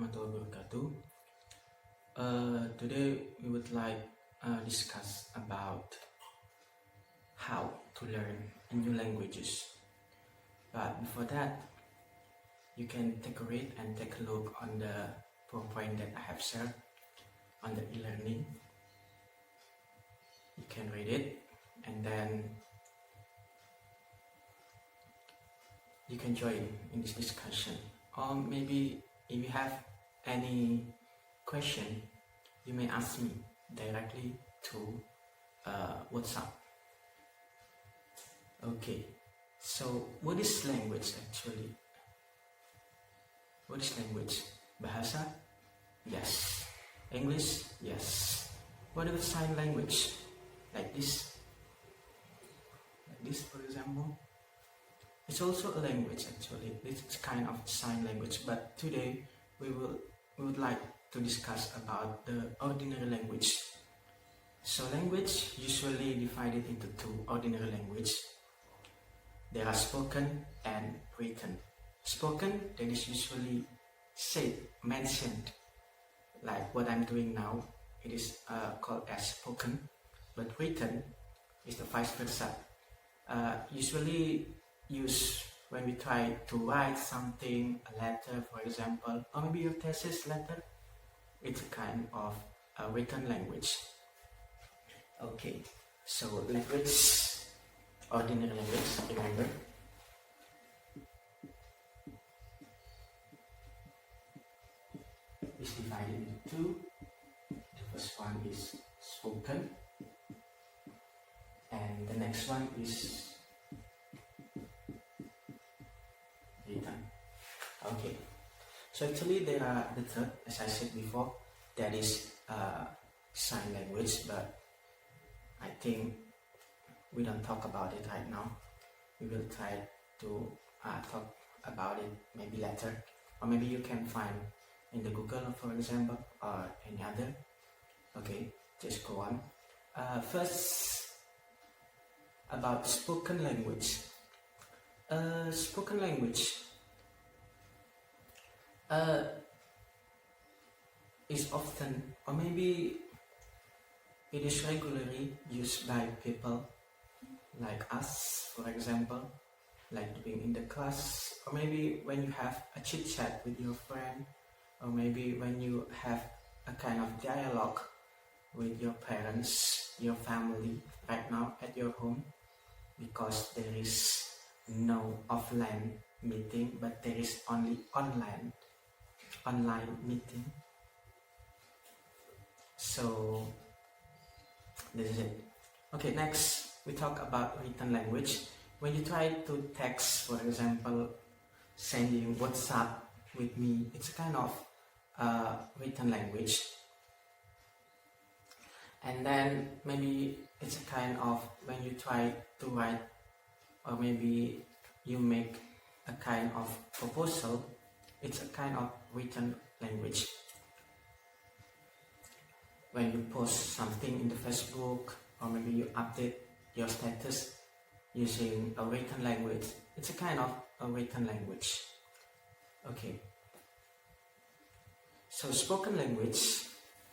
warahmatullahi wabarakatuh. Today we would like discuss about how to learn new languages. But before that, you can take a read and take a look on the PowerPoint that I have shared on the e-learning. You can read it and then you can join in this discussion. Or maybe if you have any question, you may ask me directly to WhatsApp. Okay, so what is language actually? What is language? Bahasa? Yes. English? Yes. What about sign language? Like this? Like this, for example? It's also a language actually. It's kind of sign language, but today we would like to discuss about the ordinary language. So language usually divided into two ordinary language. There are spoken and written. Spoken, that is usually said, mentioned, like what I'm doing now. It is called as spoken, but written is the vice versa. Usually used when we try to write something, a letter for example, or maybe your thesis letter. It's a kind of a written language. Okay, so language, ordinary language, remember. Is divided into two. The first one is spoken, and the next one is written. Okay, so actually there are the third, as I said before, that is sign language, but I think we don't talk about it right now. We will try to talk about it maybe later, or maybe you can find in the Google, for example, or any other. Okay, just go on. First, about spoken language. Spoken language is often, or maybe it is regularly used by people like us, for example, like doing in the class, or maybe when you have a chit chat with your friend, or maybe when you have a kind of dialogue with your parents, your family, right now at your home, because there is no offline meeting, but there is only online meeting. So this is it. Okay, next we talk about written language. When you try to text, for example, sending WhatsApp with me, it's a kind of written language. And then maybe it's a kind of when you try to write, or maybe you make a kind of proposal, it's a kind of written language. When you post something in the Facebook, or maybe you update your status using a written language, it's a kind of a written language. Okay. So spoken language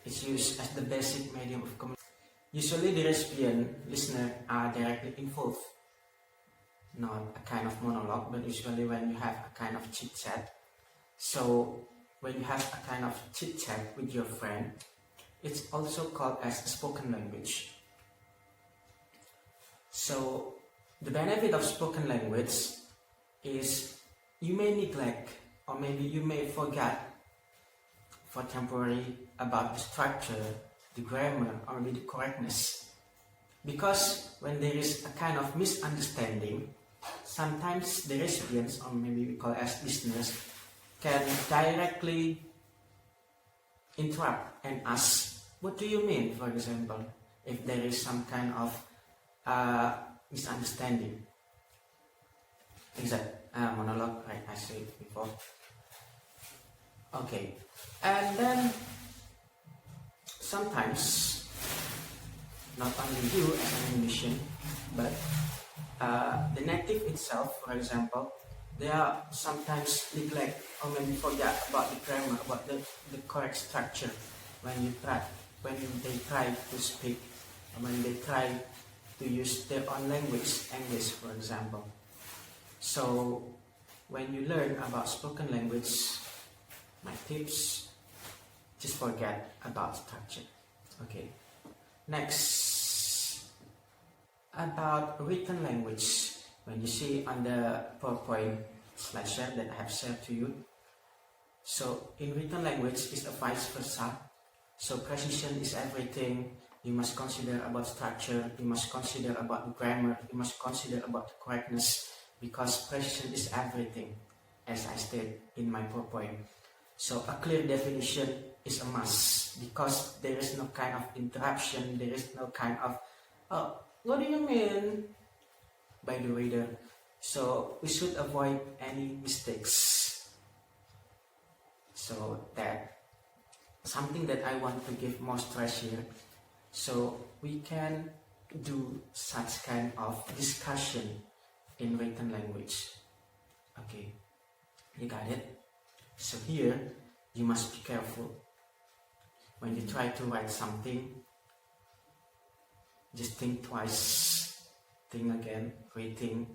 is used as the basic medium of communication. Usually the recipient, listener are directly involved. Not a kind of monologue, but usually when you have a kind of chit chat. So when you have a kind of chit chat with your friend, it's also called as spoken language. So the benefit of spoken language is you may neglect, or maybe you may forget for temporary about the structure, the grammar, or maybe the correctness. Because when there is a kind of misunderstanding, sometimes the recipients, or maybe we call as listeners, can directly interrupt and ask, what do you mean, for example, if there is some kind of misunderstanding. Exact monologue, right, I said before. Okay, and then sometimes not only you as an Indonesian, but the native itself, for example, they are sometimes neglect or maybe forget about the grammar, about the correct structure when they try to speak, or when they try to use their own language, English for example. So when you learn about spoken language, my tips, just forget about structure. Okay. Next, about written language. When you see on the PowerPoint slideshare that I have shared to you, so in written language is a vice versa. So precision is everything. You must consider about structure, you must consider about grammar, you must consider about correctness, because precision is everything, as I stated in my PowerPoint. So a clear definition is a must, because there is no kind of interruption, there is no kind of, oh, what do you mean? By the reader. So we should avoid any mistakes. So that something that I want to give more stress here. So we can do such kind of discussion in written language. Okay, you got it? So here you must be careful. When you try to write something, just think twice. Think again, rethink,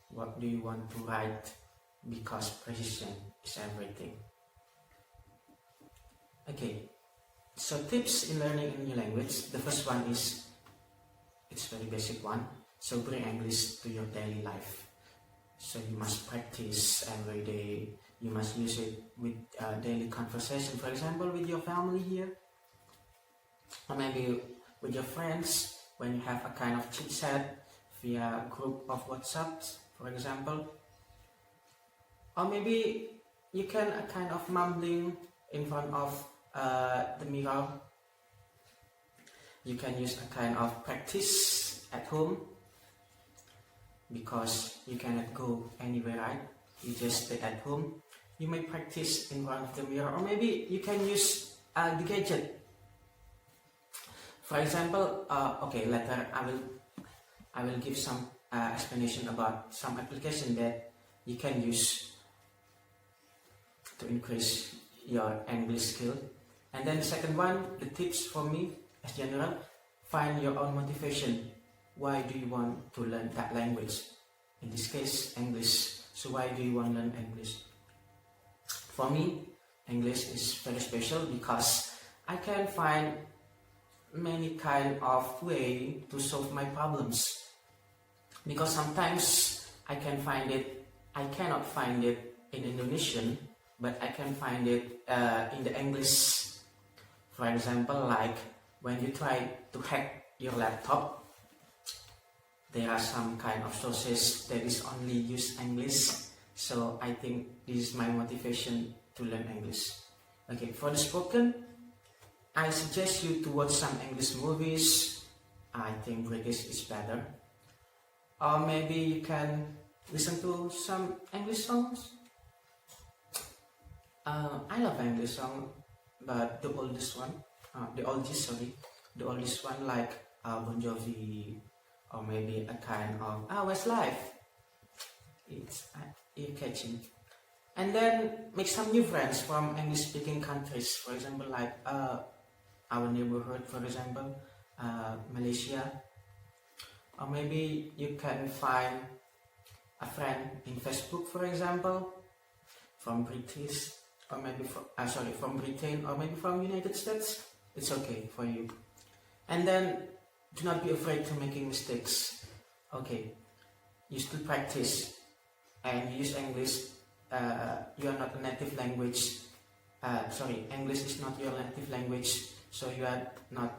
what do you want to write, because precision is everything. Okay, so tips in learning a new language. The first one is, it's very basic one, so bring English to your daily life. So you must practice every day, you must use it with daily conversation, for example with your family here, or maybe with your friends, when you have a kind of chit chat via group of WhatsApps, for example. Or maybe you can kind of mumbling in front of the mirror. You can use a kind of practice at home, because you cannot go anywhere, right? You just stay at home. You may practice in front of the mirror, or maybe you can use the gadget. For example, okay, later I will give some explanation about some application that you can use to increase your English skill. And then the second one, the tips for me as general, find your own motivation. Why do you want to learn that language? In this case, English. So why do you want to learn English? For me, English is very special because I can find many kind of way to solve my problems. Because sometimes I cannot find it in Indonesian, but I can find it in the English. For example, like when you try to hack your laptop, there are some kind of sources that is only use English. So I think this is my motivation to learn English. Okay, for the spoken, I suggest you to watch some English movies. I think British is better. Or maybe you can listen to some English songs. I love English song, but the oldest one like Bon Jovi, or maybe a kind of Westlife. It's ear-catching. And then make some new friends from English-speaking countries. For example, like our neighborhood, for example, Malaysia. Or maybe you can find a friend in Facebook, for example, from British, or maybe from Britain, or maybe from United States. It's okay for you. And then do not be afraid to making mistakes. Okay, you still practice and you use English. You are not a native language. English is not your native language. So you are not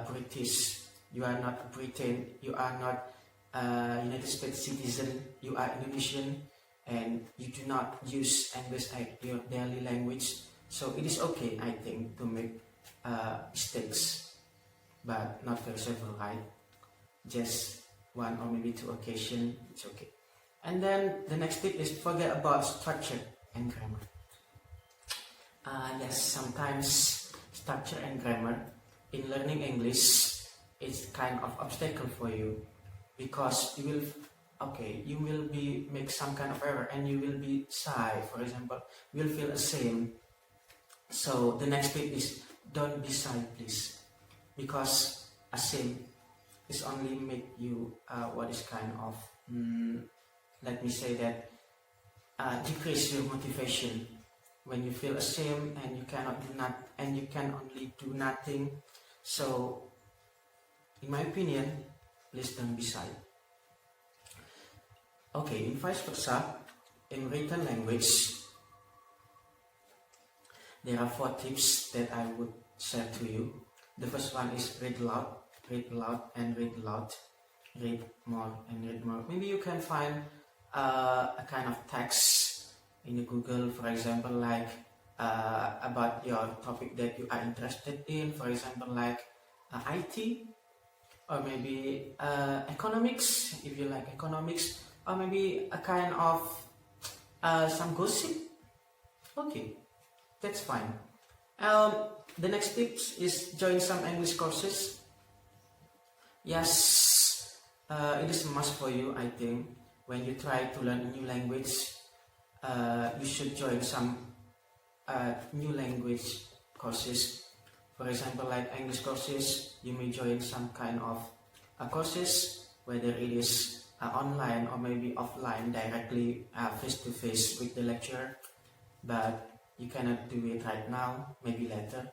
British. You are not Britain. You are not United States citizen. You are Indonesian, and you do not use English as your daily language. So it is okay, I think, to make mistakes, but not very several, right? Just one or maybe two occasions, it's okay. And then the next tip is forget about structure and grammar. Yes, sometimes structure and grammar in learning English is kind of obstacle for you, because you will okay, you will be make some kind of error and you will be shy, for example, you will feel ashamed. So the next tip is don't be shy, please, because ashamed is only make you what is kind of let me say that decrease your motivation. When you feel ashamed and you cannot do not and you can only do nothing, so in my opinion, please don't be shy. Okay, in vice versa, in written language, there are 4 tips that I would share to you. The first one is read loud and read loud, read more and read more. Maybe you can find a kind of text in the Google, for example, like about your topic that you are interested in, for example, like IT, or maybe economics, if you like economics, or maybe a kind of some gossip. Okay, that's fine. The next tips is join some English courses. Yes, it is a must for you, I think. When you try to learn a new language, you should join some new language courses. For example, like English courses, you may join some kind of courses, whether it is online or maybe offline, directly face-to-face with the lecturer. But you cannot do it right now, maybe later.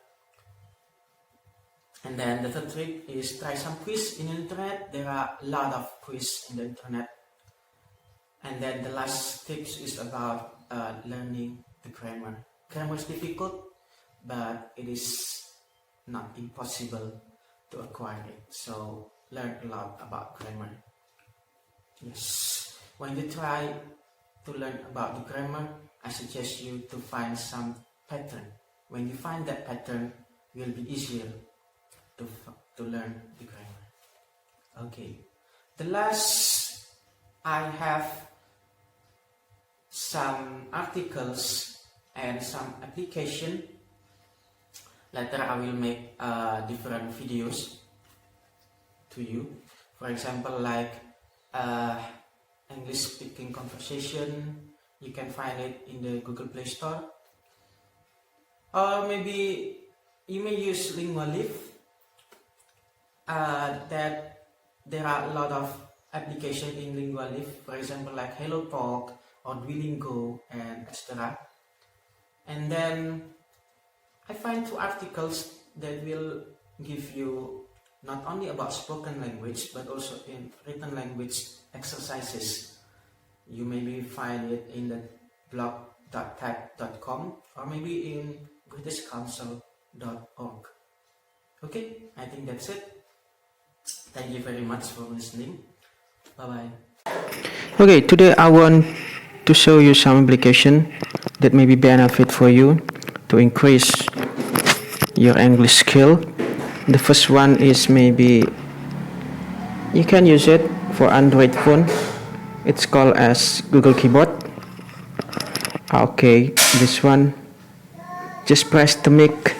And then the third trick is try some quiz in the internet. There are a lot of quiz in the internet. And then the last tips is about learning the grammar. Grammar is difficult, but it is not impossible to acquire it. So learn a lot about grammar. Yes, when you try to learn about the grammar, I suggest you to find some pattern. When you find that pattern, it will be easier to learn the grammar. Okay, the last, I have some articles and some application. Later I will make different videos to you. For example, like English speaking conversation, you can find it in the Google Play Store. Or maybe you may use Lingualiv. That there are a lot of applications in Lingualiv, for example, like HelloTalk or Duolingo and etc. And then I find 2 articles that will give you not only about spoken language but also in written language exercises. You maybe find it in the blog.tab.com or maybe in britishcouncil.org. Okay, I think that's it. Thank you very much for listening. Bye-bye. Okay, today I want to show you some application that may be benefit for you to increase your English skill. The first one is maybe you can use it for Android phone. It's called as Google Keyboard. Okay, this one, just press the mic.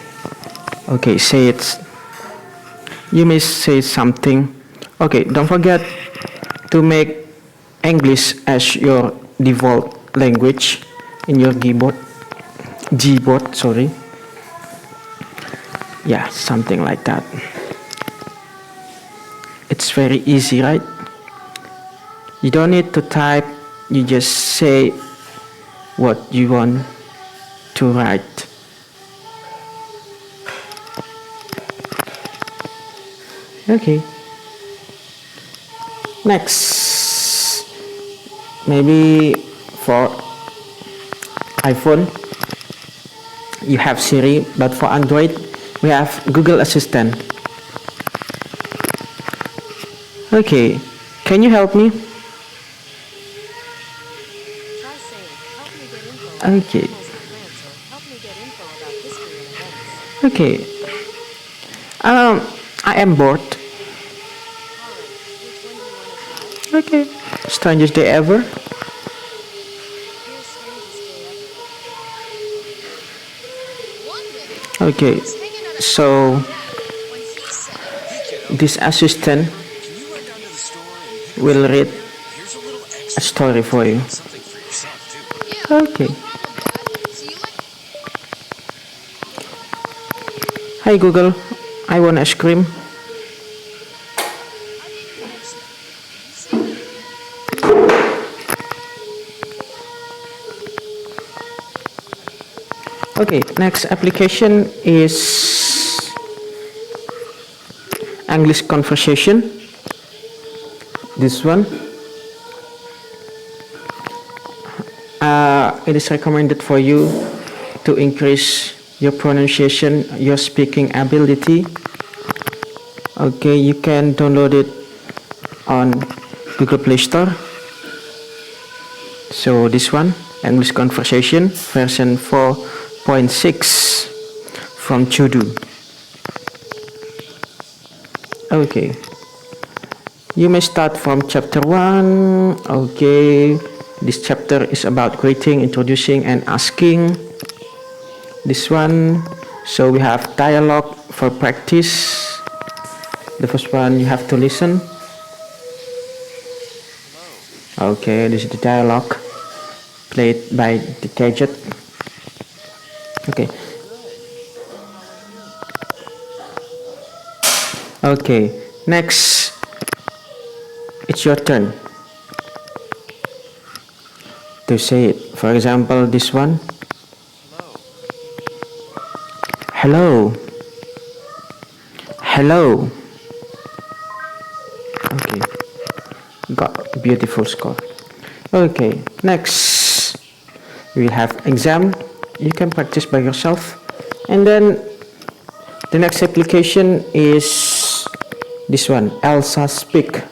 Okay, say it. You may say something. Okay, don't forget to make English as your default language in your Gboard. Yeah, something like that. It's very easy, right? You don't need to type, you just say what you want to write. Okay. Next, maybe for iPhone you have Siri, but for Android we have Google Assistant. Okay, can you help me? Okay. Okay. I am bored. Okay. Strangest day ever. Okay. So this assistant will read a story for you. Something for yourself, too. Okay. Hi Google, I want ice cream. Okay, next application is English conversation. This one. It is recommended for you to increase your pronunciation, your speaking ability. Okay, you can download it on Google Play Store. So this one, English Conversation version 4.6 from Chudu. Okay, you may start from chapter 1. Okay, this chapter is about greeting, introducing and asking. This one, so we have dialogue for practice. The first one, you have to listen. Okay, this is the dialogue played by the gadget. Okay. Okay, next, it's your turn to say it. For example, this one. Hello. Hello. Okay, got beautiful score. Okay, next we have exam. You can practice by yourself. And then the next application is this one, Elsa Speak.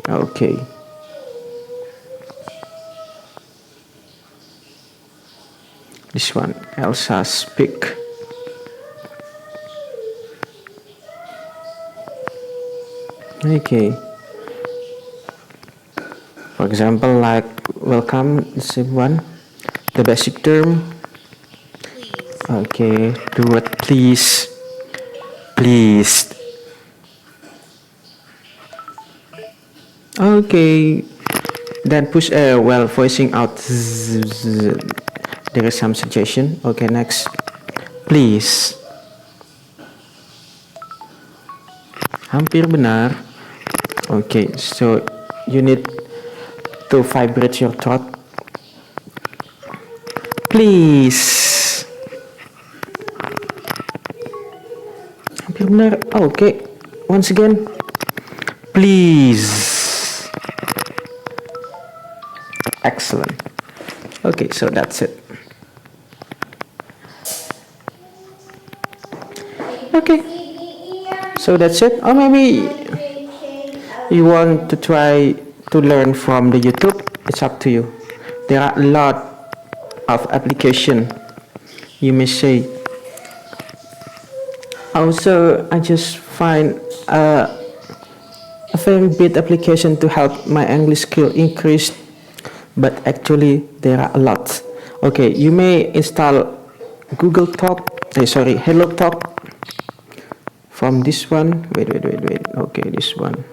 Okay. This one, Elsa Speak. Okay. For example, like welcome, this is one. The basic term. Okay, the word please. Please. Okay. Then push air while voicing out. There is some suggestion. Okay, next. Please. Hampir benar. Okay, so you need to vibrate your throat. Please. Hampir benar. Okay, once again. Please. Excellent. Okay, so that's it. Okay, so that's it. Or maybe you want to try to learn from the YouTube. It's up to you. There are a lot of application, you may say. Also, I just find a very big application to help my English skill increase, but actually there are a lot. Okay, you may install Google Talk, Hello Talk. From this one, wait. Okay, this one.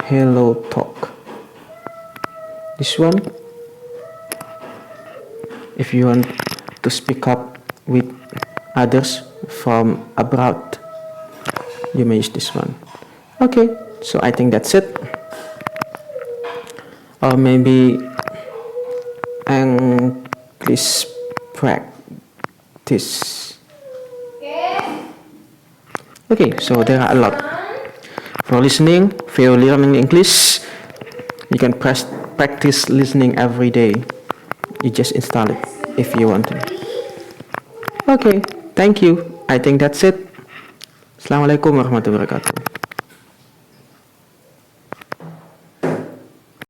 Hello Talk. This one. If you want to speak up with others from abroad, you may use this one. Okay, so I think that's it. Or maybe English practice. Okay, so there are a lot. For listening, for learning English, you can practice listening every day. You just install it if you want to. Okay, thank you. I think that's it. Assalamualaikum warahmatullahi wabarakatuh.